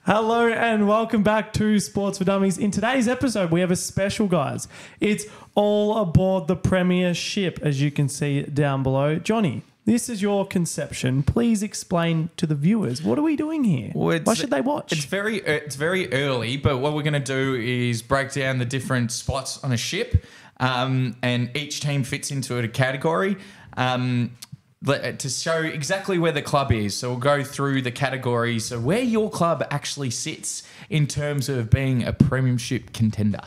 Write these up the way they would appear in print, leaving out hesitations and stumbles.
Hello and welcome back to Sports for Dummies. In today's episode, we have a special, guys. It's all aboard the Premiership, as you can see down below. Johnny, this is your conception. Please explain to the viewers, what are we doing here? Well, why should they watch? It's very early, but what we're going to do is break down the different spots on a ship, and each team fits into a category. To show exactly where the club is. So we'll go through the categories of where your club actually sits in terms of being a premiership contender.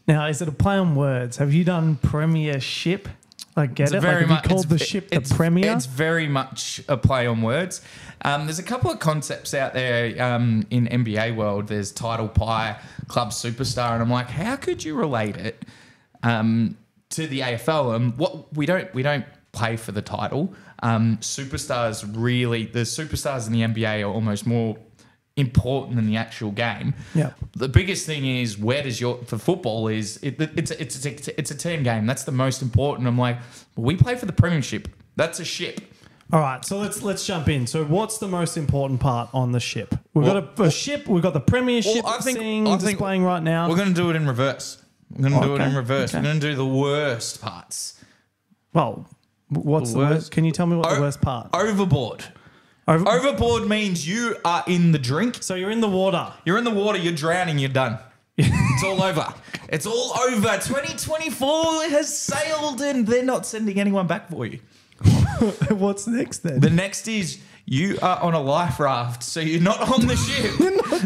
Now, is it a play on words? Have you done Premiership? I get it. Like, have you called the ship the Premier? It's very much a play on words. There's a couple of concepts out there in NBA world. There's Title Pie, Club Superstar, and I'm like, how could you relate it to the AFL? And what we don't play for the title. Superstars in the NBA are almost more important than the actual game. Yeah. The biggest thing is for football is it's a team game. That's the most important. I'm like, well, we play for the Premiership. That's a ship. All right, so let's jump in. So what's the most important part on the ship? We've got a ship. We've got the Premiership displaying right now. We're going to do it in reverse. We're going to do it in reverse. Okay. We're going to do the worst parts. Well, what's the worst? Can you tell me what the worst part? Overboard. Overboard means you are in the drink. So you're in the water. You're in the water. You're drowning. You're done. It's all over. It's all over. 2024 has sailed and they're not sending anyone back for you. What's next then? The next is you are on a life raft. So you're not on the ship.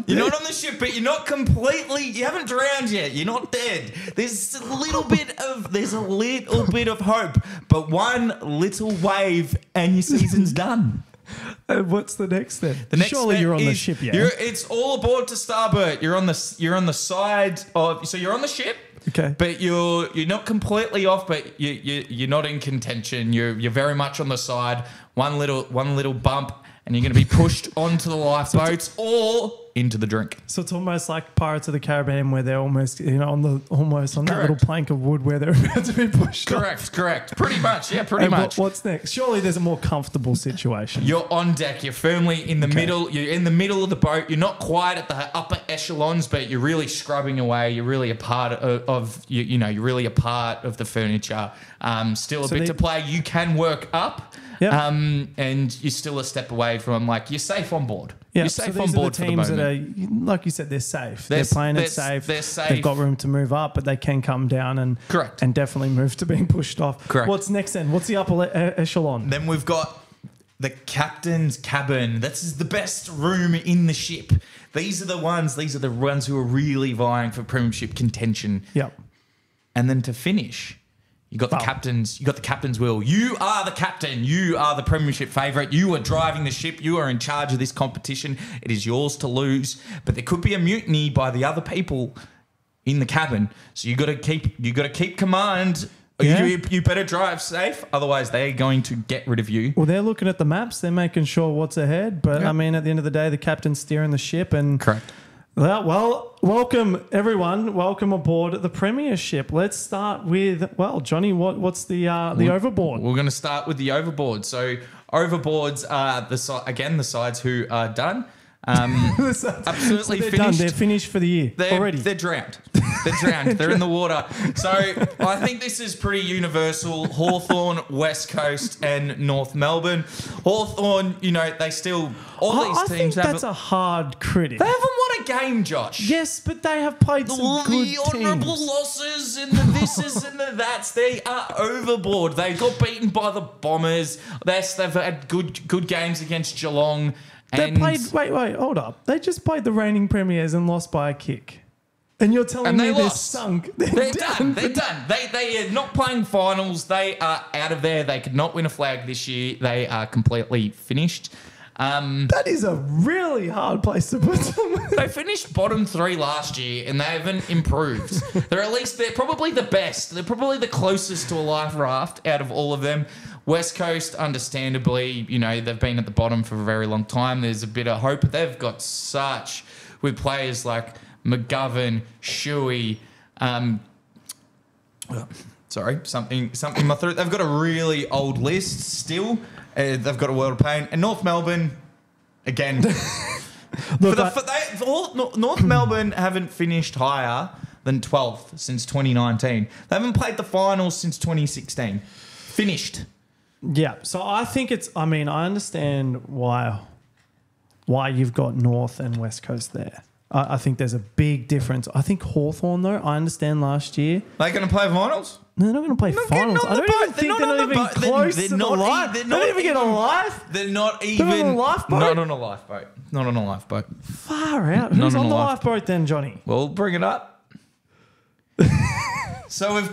You're not on the ship, but you're not completely, you haven't drowned yet. You're not dead. There's a little bit of hope, but one little wave and your season's done. What's the next then? Surely you're on the ship, yeah? It's all aboard to starboard. You're on the side of, so you're on the ship. Okay. But you're not completely off, but you're not in contention. You're very much on the side. One little bump, and you're going to be pushed onto the lifeboats or into the drink. So it's almost like Pirates of the Caribbean, where they're almost on that little plank of wood where they're about to be pushed. Correct. Pretty much, yeah, pretty much. What's next? Surely there's a more comfortable situation. You're on deck. You're firmly in the middle. You're in the middle of the boat. You're not quite at the upper echelons, but you're really scrubbing away. You're really a part of you're really a part of the furniture. Still a bit to play. You can work up. Yep. And you're still a step away from you're safe on board. Yeah, You're safe so on board are the teams for the that moment. are, like you said, they're safe. They're playing it safe. They're safe. They've got room to move up, but they can come down and definitely move to being pushed off. Correct. What's next then? What's the upper echelon? Then we've got the captain's cabin. This is the best room in the ship. These are the ones who are really vying for premiership contention. Yep. And then to finish, you got the captain's wheel. You are the captain. You are the premiership favourite. You are driving the ship. You are in charge of this competition. It is yours to lose. But there could be a mutiny by the other people in the cabin. So you got to keep command. Yeah. You better drive safe, otherwise they're going to get rid of you. Well, they're looking at the maps. They're making sure what's ahead. But I mean, at the end of the day, the captain's steering the ship. And correct. Well, welcome everyone. Welcome aboard the Premiership. Let's start with Johnny. What's the overboard? We're going to start with the overboard. So overboards are the sides who are done. Absolutely so they're finished. Done. They're finished for the year already. They're drowned. They're in the water. So I think this is pretty universal. Hawthorn, West Coast, and North Melbourne. Hawthorn, they still these teams think that's a hard critic. They haven't won a game, Josh. Yes, but they have played some good teams. The honourable losses and the thises and the that's. They are overboard. They got beaten by the Bombers. They've had good games against Geelong. They played. Wait, hold up. They just played the reigning premiers and lost by a kick. And you're telling me they're sunk. They're done. They're done. They are not playing finals. They are out of there. They could not win a flag this year. They are completely finished. That is a really hard place to put them. They finished bottom 3 last year and they haven't improved. They're probably the best. They're probably the closest to a life raft out of all of them. West Coast, understandably, they've been at the bottom for a very long time. There's a bit of hope. They've got with players like McGovern, Shuey, something in my throat. They've got a really old list still. They've got a world of pain. And North Melbourne, again, Look, North Melbourne haven't finished higher than 12th since 2019. They haven't played the finals since 2016. Finished. yeah. So I think I understand why you've got North and West Coast there. I think there's a big difference. I think Hawthorn, though, I understand last year. They're going to play finals? No, they're not going to play finals. I don't even think they're not even close to the life. They don't even get a life. They're not even... They're on a lifeboat? Not on a lifeboat. Not on a lifeboat. Far out. Who's on the lifeboat then, Johnny? Well, bring it up. So we've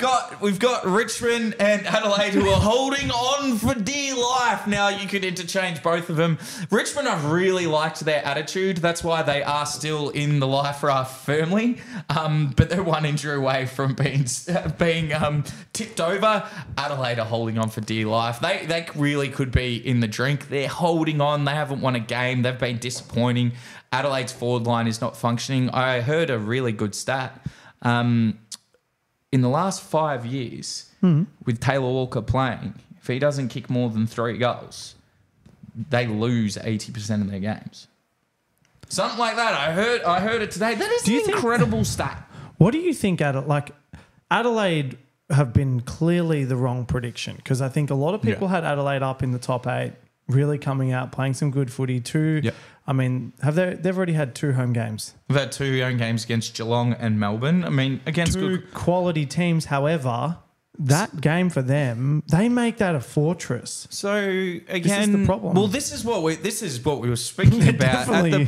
got Richmond and Adelaide who are holding on for dear life. Now you could interchange both of them. Richmond, I've really liked their attitude. That's why they are still in the life raft firmly. But they're one injury away from being tipped over. Adelaide are holding on for dear life. They really could be in the drink. They're holding on. They haven't won a game. They've been disappointing. Adelaide's forward line is not functioning. I heard a really good stat. In the last 5 years, with Taylor Walker playing, if he doesn't kick more than 3 goals, they lose 80% of their games. Something like that. I heard it today. That is an incredible stat. What do you think, Adelaide have been clearly the wrong prediction? Because I think a lot of people had Adelaide up in the top 8, really coming out, playing some good footy too. Yep. I mean, they've already had 2 home games. They've had 2 home games against Geelong and Melbourne. I mean, against 2 quality teams. However, that game for them, they make that a fortress. So again, this is the problem. Well, this is what we were speaking about. They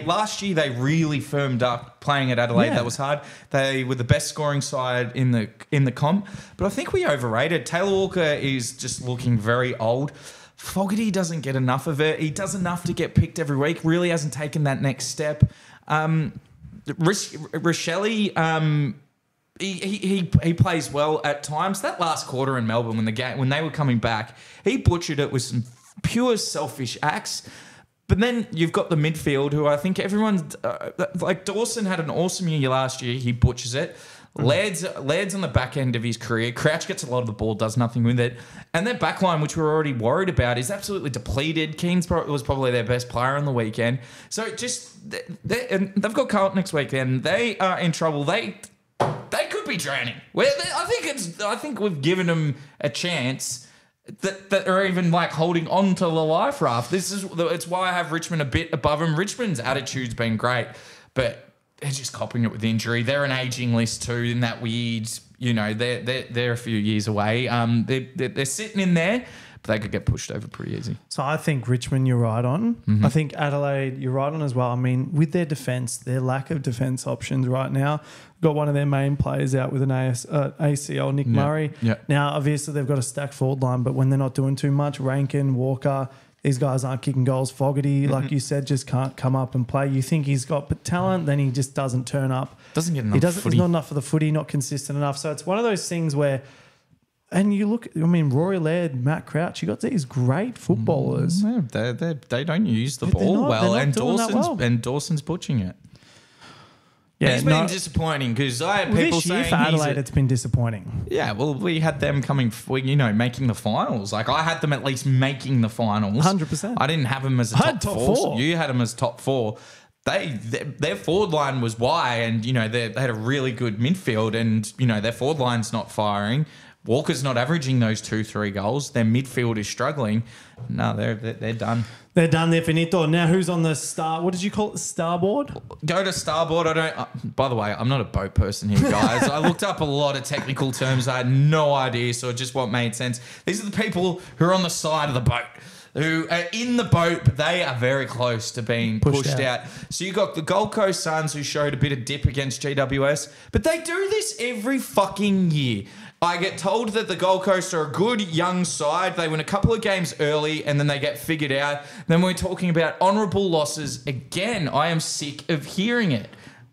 last year they really firmed up playing at Adelaide. Yeah. That was hard. They were the best scoring side in the comp. But I think we overrated. Taylor Walker is just looking very old. Fogarty doesn't get enough of it. He does enough to get picked every week. Really hasn't taken that next step. Rochelle, he plays well at times. That last quarter in Melbourne when they were coming back, he butchered it with some pure selfish acts. But then you've got the midfield who I think everyone's like Dawson had an awesome year last year. He butchers it. Laird's on the back end of his career. Crouch gets a lot of the ball, does nothing with it. And their back line, which we're already worried about, is absolutely depleted. Keane's was probably their best player on the weekend. So and they've got Carlton next weekend. They are in trouble. They could be drowning. I think we've given them a chance that are even like holding on to the life raft. It's why I have Richmond a bit above them. Richmond's attitude's been great, but they're just copping it with injury. They're an ageing list too, in that weird, they're a few years away. They're sitting in there, but they could get pushed over pretty easy. So I think Richmond you're right on. Mm-hmm. I think Adelaide you're right on as well. I mean, with their defence, their lack of defence options right now, got one of their main players out with an ACL, Nick Murray. Yeah. Now, obviously, they've got a stacked forward line, but when they're not doing too much, Rankin, Walker, these guys aren't kicking goals. Fogarty, like you said, just can't come up and play. You think he's got talent, then he just doesn't turn up. Doesn't get enough footy. He's not enough for the footy, not consistent enough. So it's one of those things where, and you look, Rory Laird, Matt Crouch, you got these great footballers. They don't use the ball well, and Dawson's butchering it. Yeah, he's been disappointing because I had people saying for Adelaide it's been disappointing. Yeah, well, we had them making the finals. Like I had them at least making the finals. 100%. I didn't have them as a top four. You had them as top 4. Their forward line was why, and they had a really good midfield, and their forward line's not firing. Walker's not averaging those 2-3 goals. Their midfield is struggling. No, they're done. They're done. They're finito. Now, who's on the star? What did you call it? Starboard? Go to starboard. I don't. By the way, I'm not a boat person here, guys. I looked up a lot of technical terms. I had no idea, so just what made sense. These are the people who are on the side of the boat, who are in the boat, but they are very close to being pushed out. So you got the Gold Coast Suns, who showed a bit of dip against GWS, but they do this every fucking year. I get told that the Gold Coast are a good young side. They win a couple of games early and then they get figured out. Then we're talking about honourable losses again. I am sick of hearing it.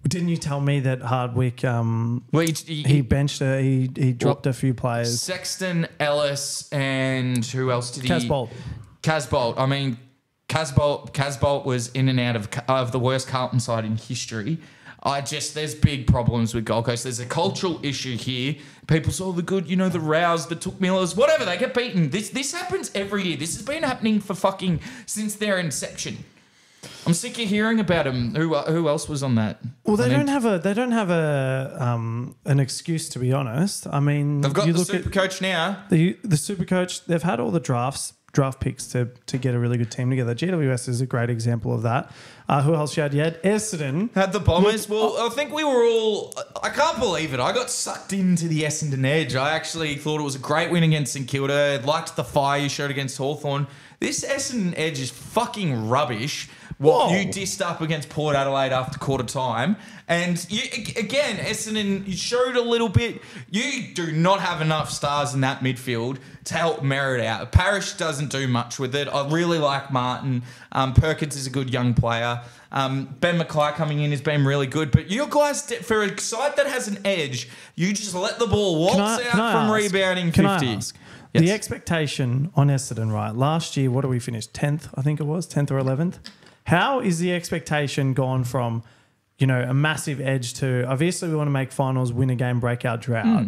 Didn't you tell me that Hardwick, he benched he dropped a few players? Sexton, Ellis, and who else did he? Casbolt. I mean, Casbolt was in and out of the worst Carlton side in history. There's big problems with Gold Coast. There's a cultural issue here. People saw the good, the Rows, the Took Millers, whatever. They get beaten. This happens every year. This has been happening for since their inception. I'm sick of hearing about him. Who else was on that? Well, they don't have an excuse, to be honest. I mean, They've got the super coach now. The super coach. They've had all the draft picks to get a really good team together. GWS is a great example of that. Who else you had? You had Essendon. Had the Bombers. I think we were all... I can't believe it. I got sucked into the Essendon edge. I actually thought it was a great win against St Kilda. Liked the fire you showed against Hawthorn. This Essendon edge is fucking rubbish. What you dissed up against Port Adelaide after quarter time. And you, again, Essendon, you showed a little bit. You do not have enough stars in that midfield to help Merritt out. Parrish doesn't do much with it. I really like Martin. Perkins is a good young player. Ben Mackay coming in has been really good. But you guys, for a side that has an edge, you just let the ball waltz out from rebounding 50. Can I ask? Yes. The expectation on Essendon, right? Last year, what did we finish? 10th, I think it was, 10th or 11th. How is the expectation gone from, a massive edge to obviously we want to make finals, win a game, break our drought?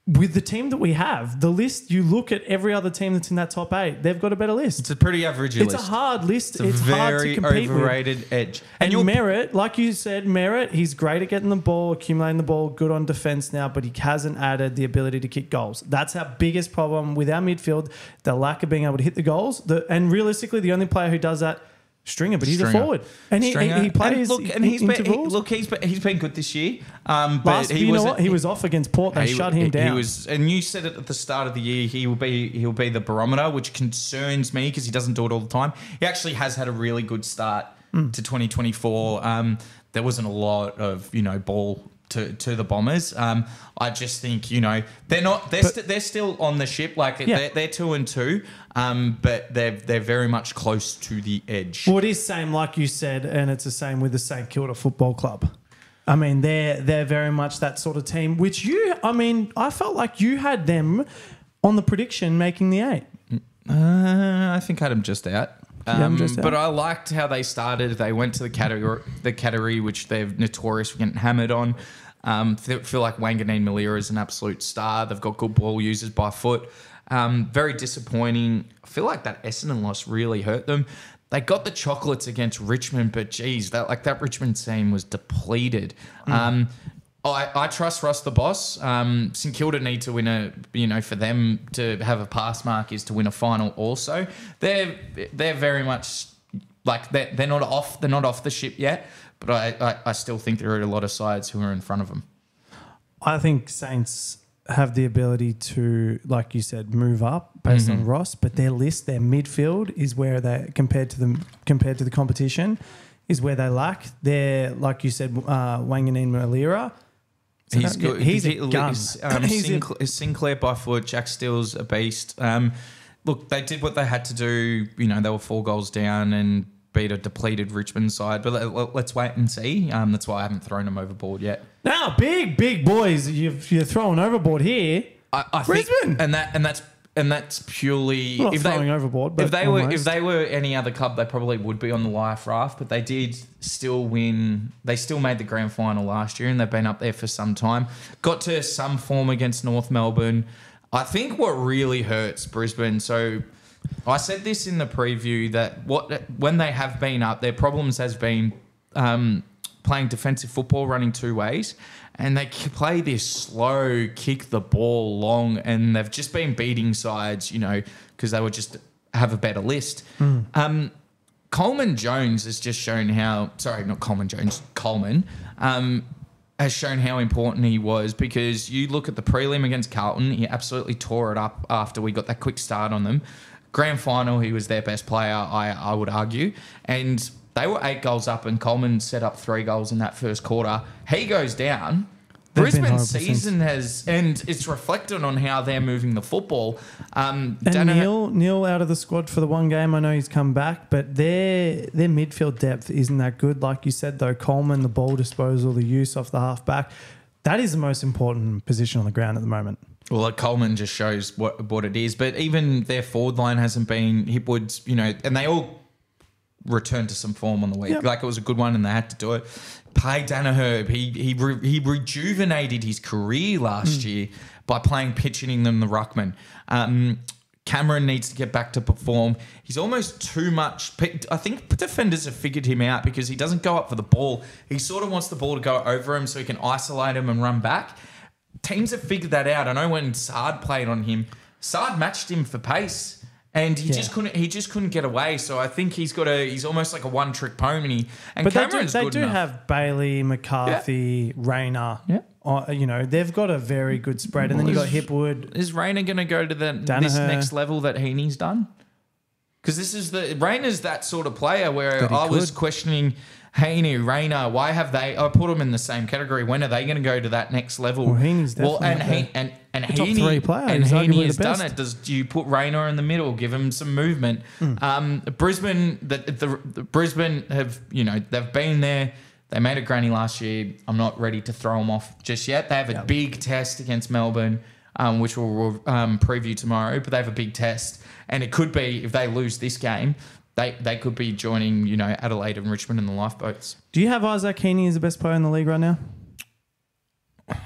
With the team that we have, the list, you look at every other team that's in that top 8, they've got a better list. It's a pretty average list. It's a hard list. It's hard to compete overrated with. edge. And Merritt, like you said, he's great at getting the ball, accumulating the ball, good on defence now, but he hasn't added the ability to kick goals. That's our biggest problem with our midfield, the lack of being able to hit the goals. And realistically, the only player who does that, Stringer, but he's a forward, and he plays. He's been good this year. But you know what? He was off against Port. They shut him down. He was, and you said it at the start of the year. He'll be the barometer, which concerns me because he doesn't do it all the time. He actually has had a really good start to 2024. There wasn't a lot of ball to the Bombers. I just think they're still on the ship. Like they're 2-2, but they're very much close to the edge. Well, it is same like you said, and it's the same with the St Kilda Football Club. I mean, they're very much that sort of team. Which I felt like you had them on the prediction making the 8. I think I had them just out. But I liked how they started. They went to the category which they're notorious for getting hammered on. Feel like Wanganeen Malira is an absolute star. They've got good ball users by foot. Very disappointing. I feel like that Essendon loss really hurt them. They got the chocolates against Richmond, but geez, that Richmond team was depleted. I trust Ross the boss. St Kilda need to win for them to have a pass mark is to win a final also. They're very much like they're not off the ship yet, but I still think there are a lot of sides who are in front of them. I think Saints have the ability to, like you said, move up based on Ross, but their midfield is where they compared to the competition is where they lack. They're, like you said, Wanganeen Malira. He's good. He's a gun. Sinclair by foot. Jack Steele's a beast. Look, they did what they had to do. They were 4 goals down and beat a depleted Richmond side. But let's wait and see. That's why I haven't thrown them overboard yet. Now, big boys, you're throwing overboard here. I Brisbane, think, and that's purely not throwing overboard. But if they were any other club, they probably would be on the life raft. But they did still win. They still made the grand final last year, and they've been up there for some time. Got to some form against North Melbourne. I think what really hurts Brisbane. So I said this in the preview that when they have been up, their problems has been playing defensive football, running 2 ways. And they play this slow, kick the ball long, and they've just been beating sides, because they would just have a better list. Coleman Jones has just shown Coleman has shown how important he was, because you look at the prelim against Carlton, he absolutely tore it up after we got that quick start on them. Grand final, he was their best player, I would argue. And they were 8 goals up, and Coleman set up 3 goals in that first quarter. He goes down. Brisbane's season has, and it's reflected on how they're moving the football. And Neil out of the squad for the one game. I know he's come back, but their midfield depth isn't that good. Like you said, though, Coleman, the ball disposal, the use off the half-back, that is the most important position on the ground at the moment. Well, Coleman just shows what it is. But even their forward line hasn't been Hipwood's, and they all returned to some form on the week. Yep. Like, it was a good one and they had to do it. Pay Danaherb, he rejuvenated his career last year by playing pitch hitting them the ruckman. Cameron needs to get back to perform. He's almost too much. I think defenders have figured him out because he doesn't go up for the ball. He sort of wants the ball to go over him so he can isolate him and run back. Teams have figured that out. I know when Saad played on him, Saad matched him for pace, and he just couldn't get away. So I think he's almost like a one-trick pony. And But Cameron's they good do enough. have Bailey, McCarthy, Rayner. Yeah. They've got a very good spread. And then you got Hipwood. Is Rayner going to go to this Danaher. next level that Heaney's done? Because Rayner's that sort of player where That he I was could. questioning Heaney, Rayner. Why have they? I put them in the same category. When are they going to go to that next level? Well, Heaney's definitely up there. and top Heaney, three player. and He's arguably Heaney the has done best. it. Do you put Rayner in the middle? Give him some movement. Brisbane, the Brisbane have they've been there. They made a granny last year. I'm not ready to throw them off just yet. They have a big test against Melbourne, which we'll preview tomorrow. But they have a big test, and it could be if they lose this game, they could be joining Adelaide and Richmond in the lifeboats. Do you have Isaac Heaney as the best player in the league right now?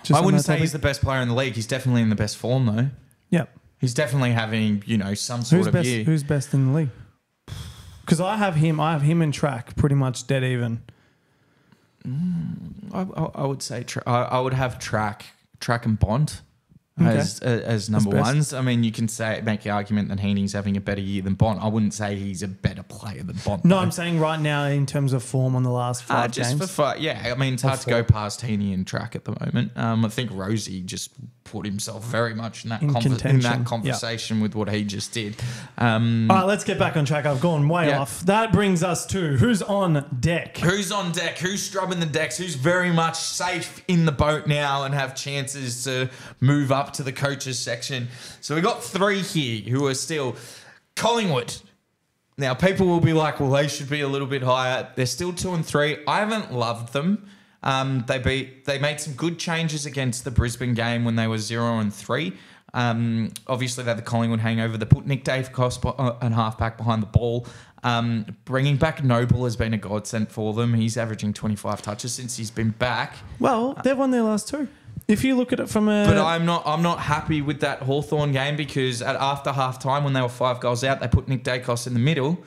Just I on wouldn't that say topic? he's the best player in the league. He's definitely in the best form though. Yep. He's definitely having some sort Who's of best? year. Who's best in the league? Because I have him and Track pretty much dead even. I would say I would have Track and Bond as number best. ones. I mean, you can make the argument that Heaney's having a better year than Bond. I wouldn't say he's a better player than Bond. No, though. I'm saying right now in terms of form on the last five just games. for fun. Yeah, I mean, it's hard to go past Heaney and Track at the moment. I think Rosie just put himself very much in that In contention, that conversation with what he just did. All right, let's get back on track. I've gone way Yeah. off. That brings us to who's on deck. Who's on deck? Who's scrubbing the decks? Who's very much safe in the boat now and have chances to move up to the coaches section? So we got three here who are still Collingwood. Now people will be like, well, they should be a little bit higher. They're still 2 and 3. I haven't loved them. They made some good changes against the Brisbane game when they were 0 and 3. Obviously, they had the Collingwood hangover. They put Nick Daicos and halfback behind the ball. Bringing back Noble has been a godsend for them. He's averaging 25 touches since he's been back. Well, they've won their last two. If you look at it from a... But I'm not happy with that Hawthorn game because after half time when they were 5 goals out, they put Nick Daicos in the middle.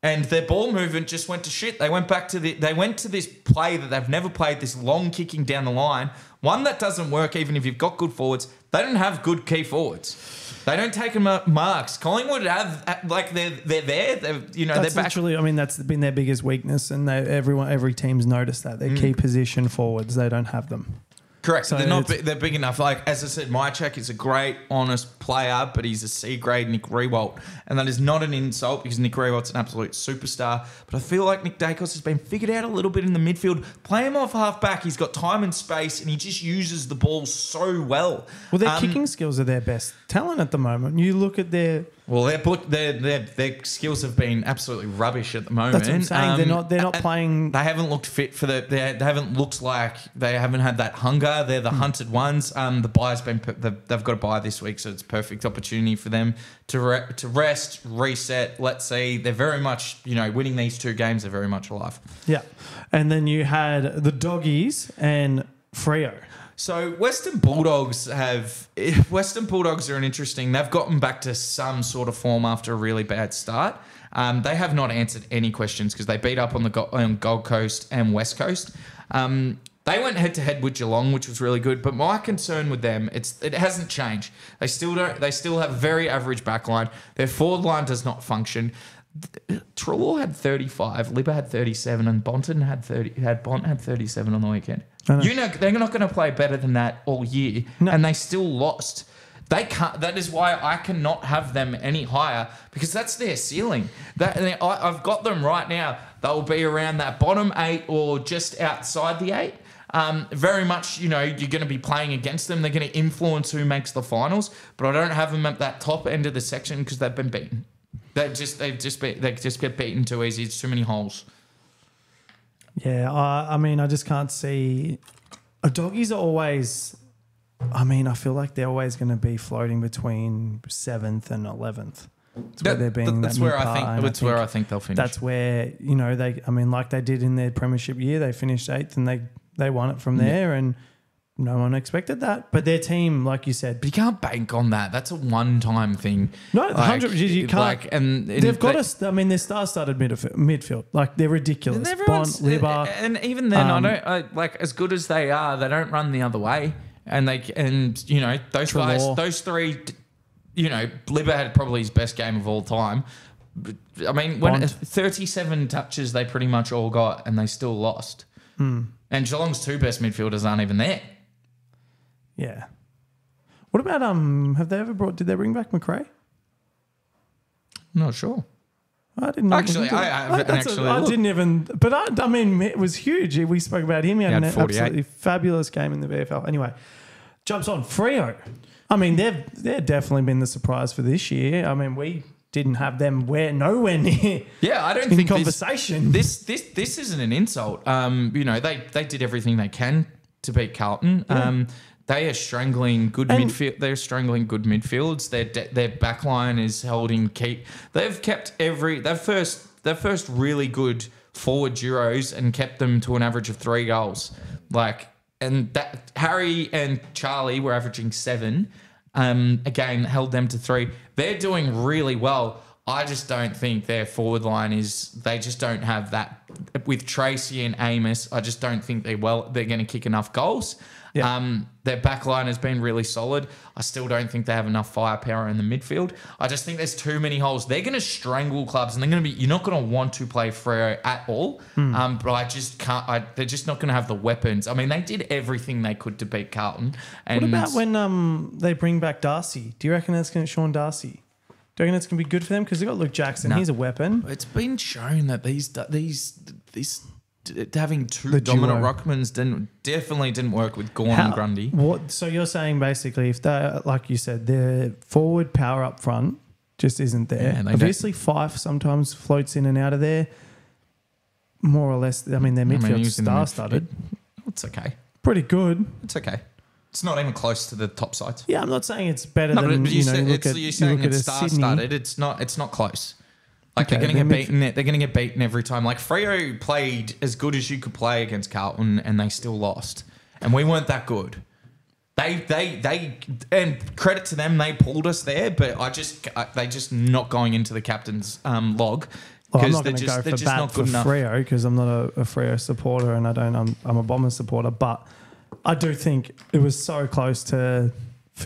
And their ball movement just went to shit. They went to this play that they've never played, this long kicking down the line. One that doesn't work even if you've got good forwards. They don't have good key forwards. They don't take marks. Collingwood have they're there. They're back. Literally, I mean, that's been their biggest weakness, and every team's noticed that. Their key position forwards, they don't have them. Correct. So They're big enough. Like, as I said, Mychak is a great, honest player, but he's a C-grade Nick Riewoldt. And that is not an insult because Nick Riewoldt's an absolute superstar. But I feel like Nick Daicos has been figured out a little bit in the midfield. Play him off half-back. He's got time and space, and he just uses the ball so well. Well, their kicking skills are their best talent at the moment. You look at their... Well, their skills have been absolutely rubbish at the moment. That's what I'm saying. They're not playing... They haven't looked fit for the. They haven't looked like they haven't had that hunger. They're the hunted ones. The buy's been. They've got a buy this week, so it's a perfect opportunity for them to rest, reset. Let's see. They're very much winning these two games. They're very much alive. Yeah, and then you had the Doggies and Freo. So Western Bulldogs are an interesting. They've gotten back to some sort of form after a really bad start. They have not answered any questions because they beat up on the Gold Coast and West Coast. They went head to head with Geelong, which was really good. But my concern with them, it hasn't changed. They still have a very average backline. Their forward line does not function. Treloar had 35, Libba had 37, and Bonton had 37 on the weekend. They're not going to play better than that all year, and they still lost. They can't. That is why I cannot have them any higher because that's their ceiling. I've got them right now. They'll be around that bottom 8 or just outside the 8. Very much, you're going to be playing against them. They're going to influence who makes the finals, but I don't have them at that top end of the section because they've been beaten. They just get beaten too easy. It's too many holes. Yeah, I mean, I just can't see. Doggies are always. I mean, I feel like they're always going to be floating between 7th and 11th. That's where I think they'll finish. That's where like they did in their premiership year, they finished 8th and they won it from there. And no one expected that. But their team, like you said, But you can't bank on that. That's a one-time thing. no, 100. You can't. Like, and They've got us. I mean, they're star-studded midfield. Like they're ridiculous. And Bond, everyone's, Libar. and even then, like as good as they are, they don't run the other way. And those guys, Trelaw. those three, Libar had probably his best game of all time. But, I mean, when Bond. 37 touches they pretty much all got, and they still lost. And Geelong's two best midfielders aren't even there. Yeah. What about have they ever brought? Did they bring back McRae? Not sure. I didn't Actually, I haven't actually I looked. didn't even. But I mean, it was huge. We spoke about him. He had He an had 48. absolutely fabulous game in the VFL. Anyway, jumps on Freo. I mean, they've definitely been the surprise for this year. I mean, we didn't have them nowhere near Yeah, I don't in think conversation. This isn't an insult. They did everything they can to beat Carlton. They are strangling good midfield. They're strangling good midfields. Their back line is holding key. They've kept their first really good forward duos and kept them to an average of 3 goals. And that Harry and Charlie were averaging 7. Again, held them to 3. They're doing really well. I just don't think their forward line they just don't have that. With Tracy and Amos, I just don't think they're going to kick enough goals. Yeah. Their back line has been really solid. I still don't think they have enough firepower in the midfield. I just think there's too many holes. They're going to strangle clubs, and you're not going to want to play Freo at all. But I just can't. They're just not going to have the weapons. I mean, they did everything they could to beat Carlton. And What about when they bring back Darcy? Do you reckon that's going to Sean Darcy? Do you reckon that's going to be good for them? Because they've got Luke Jackson. No. He's a weapon. It's been shown that these having two The dominant duo. ruckmans definitely didn't work with Gawn and Grundy. What? So you're saying basically, if they, like you said, their forward power up front just isn't there. Yeah, they Obviously, Fife sometimes floats in and out of there. More or less, I mean, their midfield's star-studded. It's okay. Pretty good. It's okay. It's not even close to the top sides. Yeah, I'm not saying it's better No, than but you you're saying look at it's a Sydney. star-studded. It's not close. Like Okay, they're going to get then beaten. They're going to get beaten every time. Like Freo played as good as you could play against Carlton, and they still lost. And we weren't that good. They and credit to them, they pulled us there. But they just not going into the captain's log. Well, I'm because not going to go for bat for Freo because I'm not a Freo supporter and I'm a Bombers supporter. But I do think it was so close for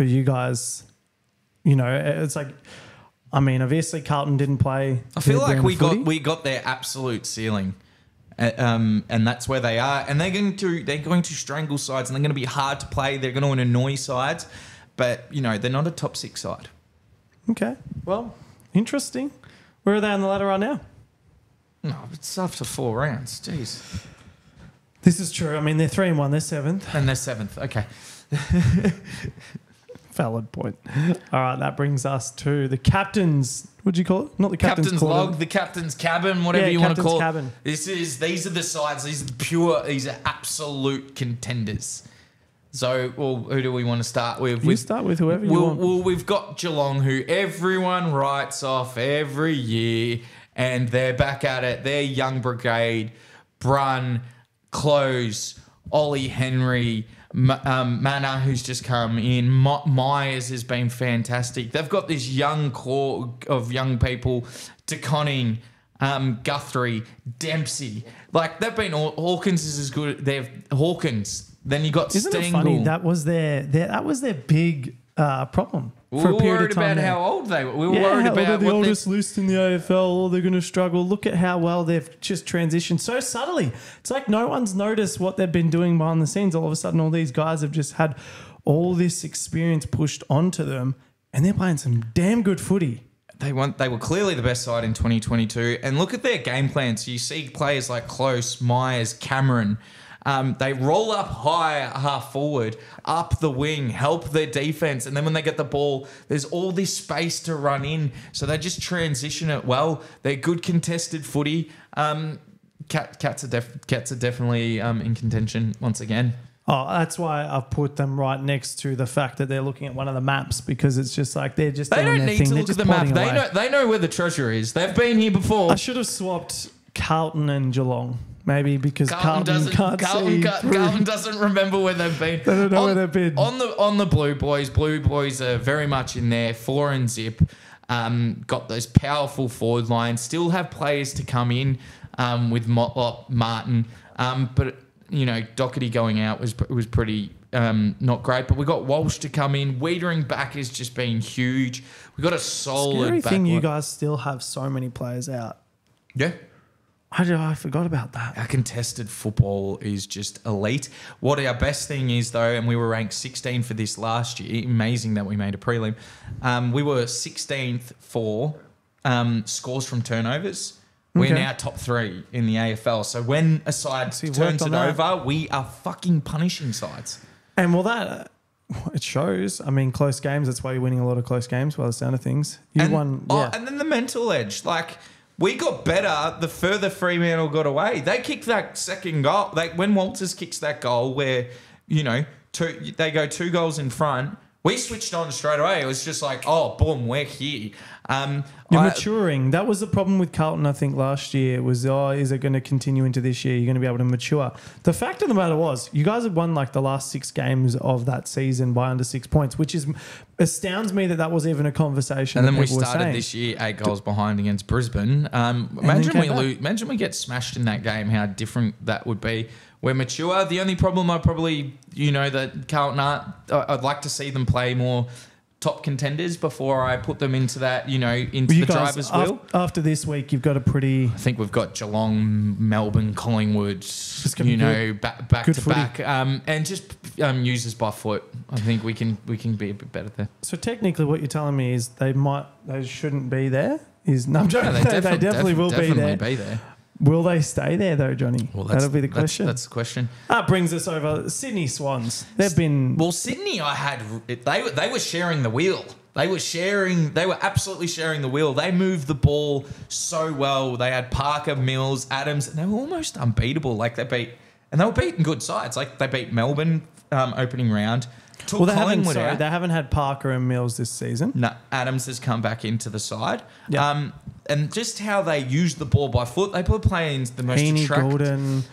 you guys. It's like, I mean, obviously Carlton didn't play. I feel their like brand we footy. got their absolute ceiling, and that's where they are. And they're going to strangle sides, and they're going to be hard to play. They're going to annoy sides, but they're not a top 6 side. Okay, well, interesting. Where are they on the ladder right now? No, it's after 4 rounds. Jeez, This is true. I mean, they're 3-1. They're 7th. and they're 7th. Okay, Valid point. All right, that brings us to the captain's. What do you call it? Not the captain's, captain's quarter. log, the captain's cabin, whatever Yeah, you want to captain's call cabin. it. These are the sides. These are absolute contenders. So, who do we want to start with? You start with whoever you want. Well, we've got Geelong, who everyone writes off every year, and they're back at it. They're young brigade, Brun, Close, Ollie Henry, Mana, who's just come in. Myers has been fantastic. They've got this young core of young people, DeConning, Guthrie, Dempsey. Like, they've been... Hawkins is as good... They've Hawkins. Then you got Isn't Stengel. it funny? That was their big problem We for were a period worried of time. about there. how old they were. We were Yeah, worried about they're the what they... oldest list in the AFL. They're going to struggle. Look at how well they've just transitioned so subtly. It's like no one's noticed what they've been doing behind the scenes. All of a sudden, all these guys have just had all this experience pushed onto them, and they're playing some damn good footy. They were clearly the best side in 2022. And look at their game plans. You see players like Close, Myers, Cameron. They roll up high half forward, up the wing, help their defense. And then when they get the ball, there's all this space to run in. So they just transition it well. They're good contested footy. Cats are definitely in contention once again. Oh, that's why I've put them right next to the fact that they're looking at one of the maps because it's just like they're just They doing don't their need thing. to They're look at just the map. plodding away. They know where the treasure is. They've been here before. I should have swapped Carlton and Geelong Maybe because Carlton can't see through. Carlton doesn't remember where they've been. They don't know where they've been. On the Blue Boys. Blue Boys are very much in there. 4 and zip. Got those powerful forward lines. Still have players to come in with Motlop, Martin. But, Doherty going out was pretty not great. But we got Walsh to come in. Wiedering back has just been huge. We got a solid Scary back thing, you line. guys still have so many players out. Yeah. I forgot about that. Our contested football is just elite. What our best thing is, though, and we were ranked 16 for this last year. Amazing that we made a prelim. We were 16th for scores from turnovers. We're Okay. now top 3 in the AFL. So when a side So you've turns worked it on that. over, we are fucking punishing sides. And that it shows. I mean, close games. That's why you're winning a lot of close games. By the sound of things, you won. Yeah. And then the mental edge, like. We got better the further Fremantle got away. They kicked that second goal. When Walters kicks that goal where, they go 2 goals in front, we switched on straight away. It was just like, oh, boom, we're here. You're maturing. That was the problem with Carlton, I think, last year. Was, is it going to continue into this year? You're going to be able to mature. The fact of the matter was, you guys have won like the last 6 games of that season by under 6 points, which astounds me that was even a conversation. And then we people were started saying. this year 8 goals behind against Brisbane. Imagine we get smashed in that game, how different that would be. We're mature. The only problem that Carlton aren't, I'd like to see them play more top contenders before I put them into that, into You the guys, driver's wheel. After this week, you've got a pretty... I think we've got Geelong, Melbourne, Collingwood, gonna be good. back Good to footy. back, and just users by foot. I think we can be a bit better there. So technically what you're telling me is they shouldn't be there? No, I'm joking. No, They definitely will be there. Will they stay there though, Johnny? Well, that'll be the question. That's the question. That brings us over Sydney Swans. They've been... Well, Sydney, they were sharing the wheel. They were absolutely sharing the wheel. They moved the ball so well. They had Parker, Mills, Adams, and they were almost unbeatable. They were beating good sides. Like they beat Melbourne opening round. They haven't had Parker and Mills this season. No, Adams has come back into the side. Yeah. And just how they use the ball by foot, they put playing the most Heaney, attractive. Golden,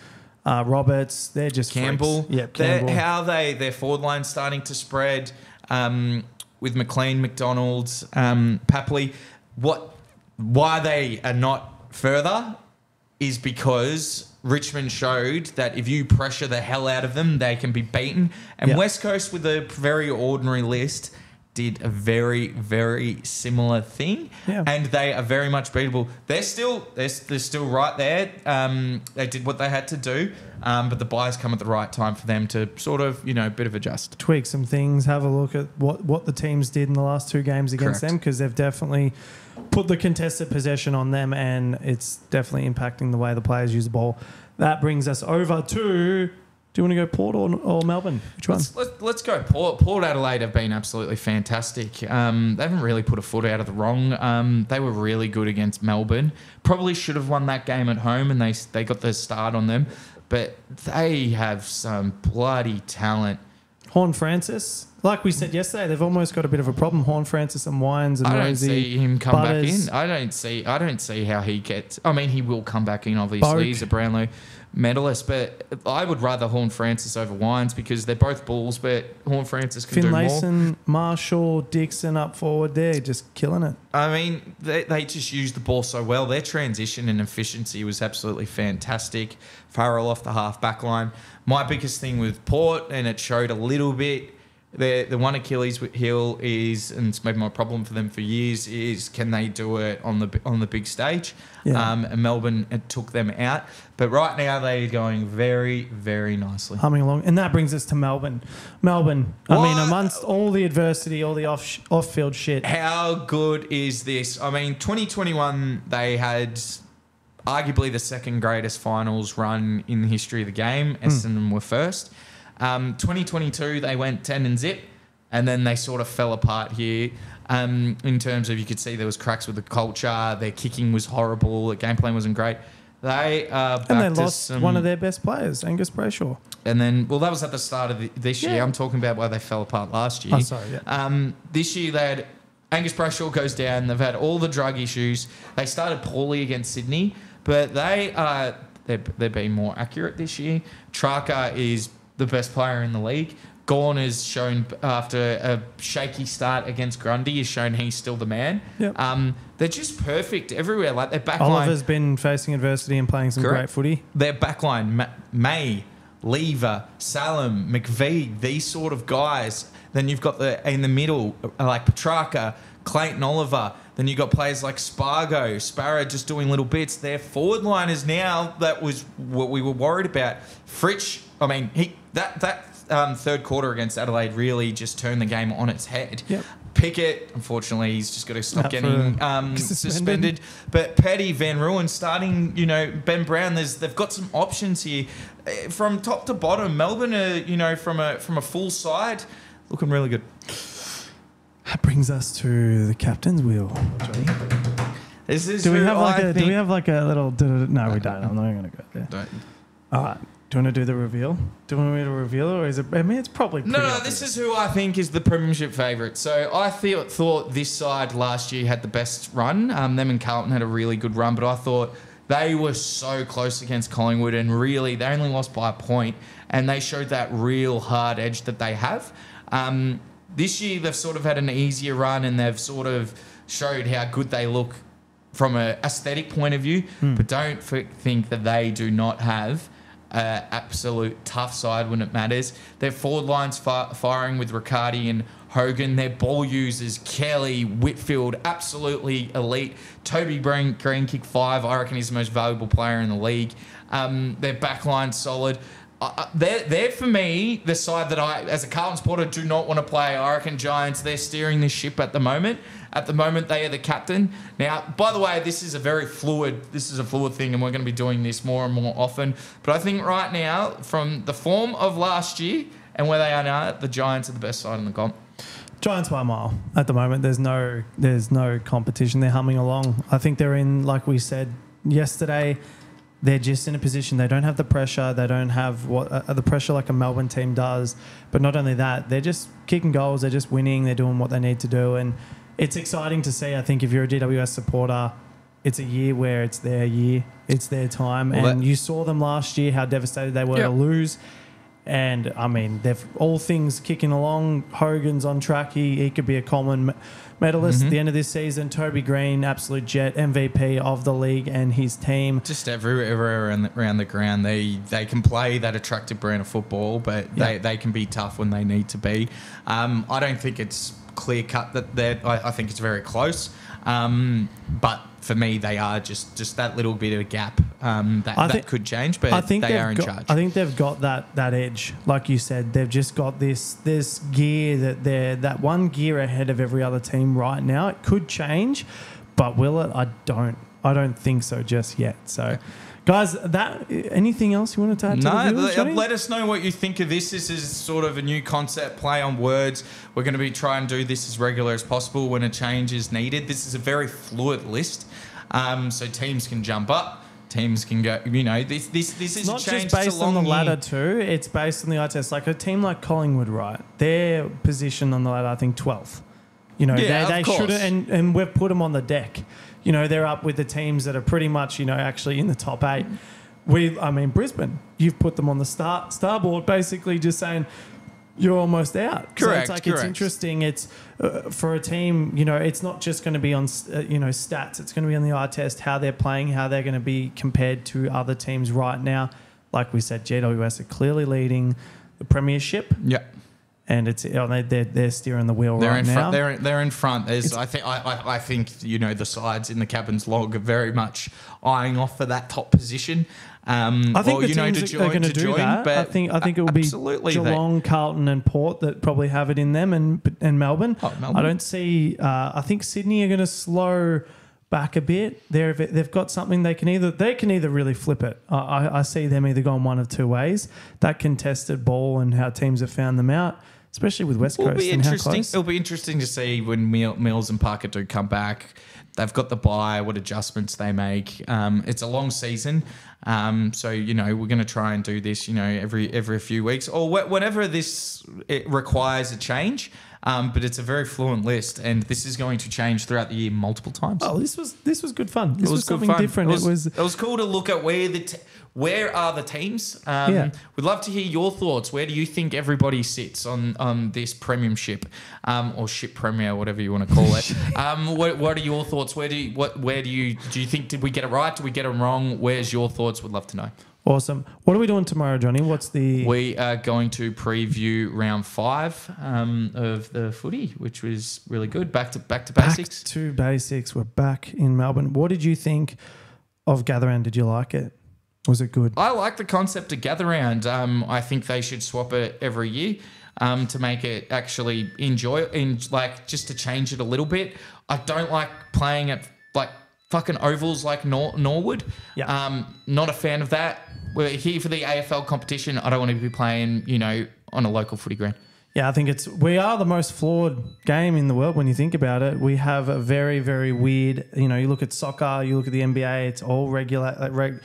Roberts, they're just Campbell. freaks. Yep, Campbell. How their forward line's starting to spread with McLean, McDonald's, Papley. Why they are not further is because Richmond showed that if you pressure the hell out of them, they can be beaten. And Yep. West Coast, with a very ordinary list, did a very, very similar thing. Yeah. And they are very much beatable. They're still right there. They did what they had to do, but the buys come at the right time for them to sort of, bit of adjust. Tweak some things, have a look at what the teams did in the last 2 games against Correct. them, because they've definitely put the contested possession on them, and it's definitely impacting the way the players use the ball. That brings us over to... Do you want to go Port or Melbourne? Which one? Let's go Port. Port Adelaide have been absolutely fantastic. They haven't really put a foot out of the wrong. They were really good against Melbourne. Probably should have won that game at home, and they got the start on them. But they have some bloody talent. Horn Francis. Like we said yesterday, they've almost got a bit of a problem. Horn Francis and Wines and I don't Rosie, see him come Butters. back in. I don't see how he gets. I mean, he will come back in. Obviously, Boak. he's a Brownlow medalist, but I would rather Horn Francis over Wines because they're both bulls. But Horn Francis can do more. Finlayson, Marshall, Dixon up forward. They're just killing it. I mean, they just used the ball so well. Their transition and efficiency was absolutely fantastic. Farrell off the half-back line. My biggest thing with Port, and it showed a little bit, the one Achilles heel is, and it's maybe my problem for them for years, is can they do it on the big stage? Yeah. And Melbourne took them out. But right now they're going very, very nicely. Humming along. And that brings us to Melbourne. I mean, amongst all the adversity, all the off-field shit. How good is this? I mean, 2021, they had arguably the second greatest finals run in the history of the game. Essendon were first. 2022, they went 10 and zip, and then they sort of fell apart here. In terms of, you could see there was cracks with the culture. Their kicking was horrible. The game plan wasn't great. They lost one of their best players, Angus Brayshaw. And then, well, that was at the start of this year. Yeah. I'm talking about why they fell apart last year. Oh, sorry, yeah. This year, they had Angus Brayshaw goes down. They've had all the drug issues. They started poorly against Sydney, but they are they're being more accurate this year. Traka is the best player in the league. Gawn has shown, after a shaky start against Grundy, has shown he's still the man. Yep. They're just perfect everywhere. Like their backline. Oliver's been facing adversity and playing some great footy. Their backline, May, Lever, Salem, McVeigh, these sort of guys. Then you've got in the middle, like Petrarca, Clayton Oliver. Then you've got players like Spargo, Sparrow just doing little bits. Their forward line is now, that was what we were worried about. Fritsch, I mean, that third quarter against Adelaide really just turned the game on its head. Yep. Pickett, unfortunately, he's just got to stop getting suspended. But Petty, Van Ruin, starting, Ben Brown, they've got some options here. From top to bottom, Melbourne are, from a full side, looking really good. That brings us to the captain's wheel, Johnny. Do we have like a little... No, we don't. I'm not going to go there. Don't. All right. Do you want to do the reveal? Do you want me to reveal it, or is it... I mean, it's probably pretty obvious. This is who I think is the premiership favourite. So I thought this side last year had the best run. Them and Carlton had a really good run, but I thought they were so close against Collingwood, and really they only lost by a point, and they showed that real hard edge that they have. This year they've sort of had an easier run, and they've sort of showed how good they look from an aesthetic point of view, but don't think that they do not have absolute tough side when it matters. Their forward line's firing with Riccardi and Hogan. Their ball users, Kelly, Whitfield, absolutely elite. Toby Green kick 5. I reckon he's the most valuable player in the league. Their back line's solid. They're for me the side that I, as a Carlton supporter, do not want to play. I reckon Giants, they're steering the ship at the moment. At the moment, they are the captain. Now, by the way, this is a fluid thing, and we're going to be doing this more and more often. But I think right now, from the form of last year and where they are now, the Giants are the best side in the comp. Giants by a mile. At the moment, there's no competition. They're humming along. I think they're in, like we said yesterday, they're just in a position. They don't have the pressure. They don't have the pressure like a Melbourne team does. But not only that, they're just kicking goals. They're just winning. They're doing what they need to do. And it's exciting to see. I think if you're a GWS supporter, it's a year where it's their year. It's their time. Well, you saw them last year, how devastated they were to lose. And, I mean, they've all things kicking along. Hogan's on track. He could be a Coleman medalist at the end of this season. Toby Green, absolute jet, MVP of the league and his team. Just everywhere around the ground. They can play that attractive brand of football, but they can be tough when they need to be. I don't think it's clear cut that I think it's very close. But for me, they are just that little bit of a gap that could change, but they are in charge. I think they've got that edge, like you said. They've just got this gear that they're that one gear ahead of every other team right now. It could change, but will it? I don't think so just yet. So. Guys, anything else you wanted to add to the viewers, Johnny? Let us know what you think of this. This is sort of a new concept, play on words. We're going to be trying to do this as regular as possible when a change is needed. This is a very fluid list, so teams can jump up, teams can go. This is not just based on the ladder too. It's based on the eye test. Like a team like Collingwood, right? Their position on the ladder, I think 12th. They should have, and we've put them on the deck. They're up with the teams that are pretty much, actually in the top 8. Brisbane, you've put them on the starboard, basically just saying you're almost out. Correct. So it's interesting. It's for a team, it's not just going to be on, stats. It's going to be on the eye test, how they're playing, how they're going to be compared to other teams right now. Like we said, GWS are clearly leading the premiership. Yeah. And they're steering the wheel now. Now. They're in front. I think the sides in the Captain's log are very much eyeing off for that top position. I think the teams are going to do that. I think it will be Geelong, Carlton, and Port that probably have it in them, and Melbourne. Melbourne. I don't see. I think Sydney are going to slow back a bit. They've got something they can either really flip it. I see them either going one of two ways. That contested ball and how teams have found them out. Especially with West Coast and how close. It'll be interesting to see when Mills and Parker do come back. They've got the bye, what adjustments they make. It's a long season. So, we're going to try and do this, every few weeks or whenever it requires a change. but it's a very fluent list, and this is going to change throughout the year multiple times. Oh, this was good fun. This was good something fun. different. It was cool to look at where are the teams. We'd love to hear your thoughts. Where do you think everybody sits on this premiumship, or ship premier, whatever you want to call it? What are your thoughts? Where do you think, did we get it right? Did we get it wrong? Where's your thoughts? Would love to know. Awesome. What are we doing tomorrow, Johnny? We are going to preview round 5 of the footy, which was really good. Back to basics. Back to basics. We're back in Melbourne. What did you think of Gather Round? Did you like it? Was it good? I like the concept of Gather Round. I think they should swap it every year to make it actually just to change it a little bit. I don't like playing at like fucking ovals like Norwood. Yeah. Not a fan of that. We're here for the AFL competition. I don't want to be playing, on a local footy ground. Yeah, I think we are the most flawed game in the world when you think about it. We have a very, very weird, you look at soccer, you look at the NBA, it's all the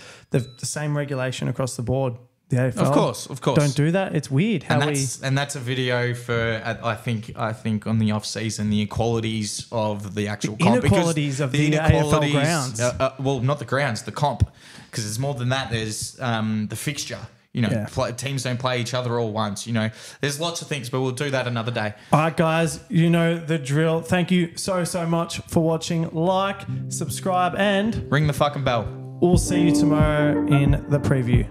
same regulation across the board. The AFL, of course, don't do that. It's weird. And that's a video for I think on the off season, the inequalities of the actual comp, inequalities of the AFL grounds. Well, not the grounds, the comp, because there's more than that. There's the fixture. Teams don't play each other all once. There's lots of things, but we'll do that another day. All right, guys, you know the drill. Thank you so much for watching. Like, subscribe, and ring the fucking bell. We'll see you tomorrow in the preview.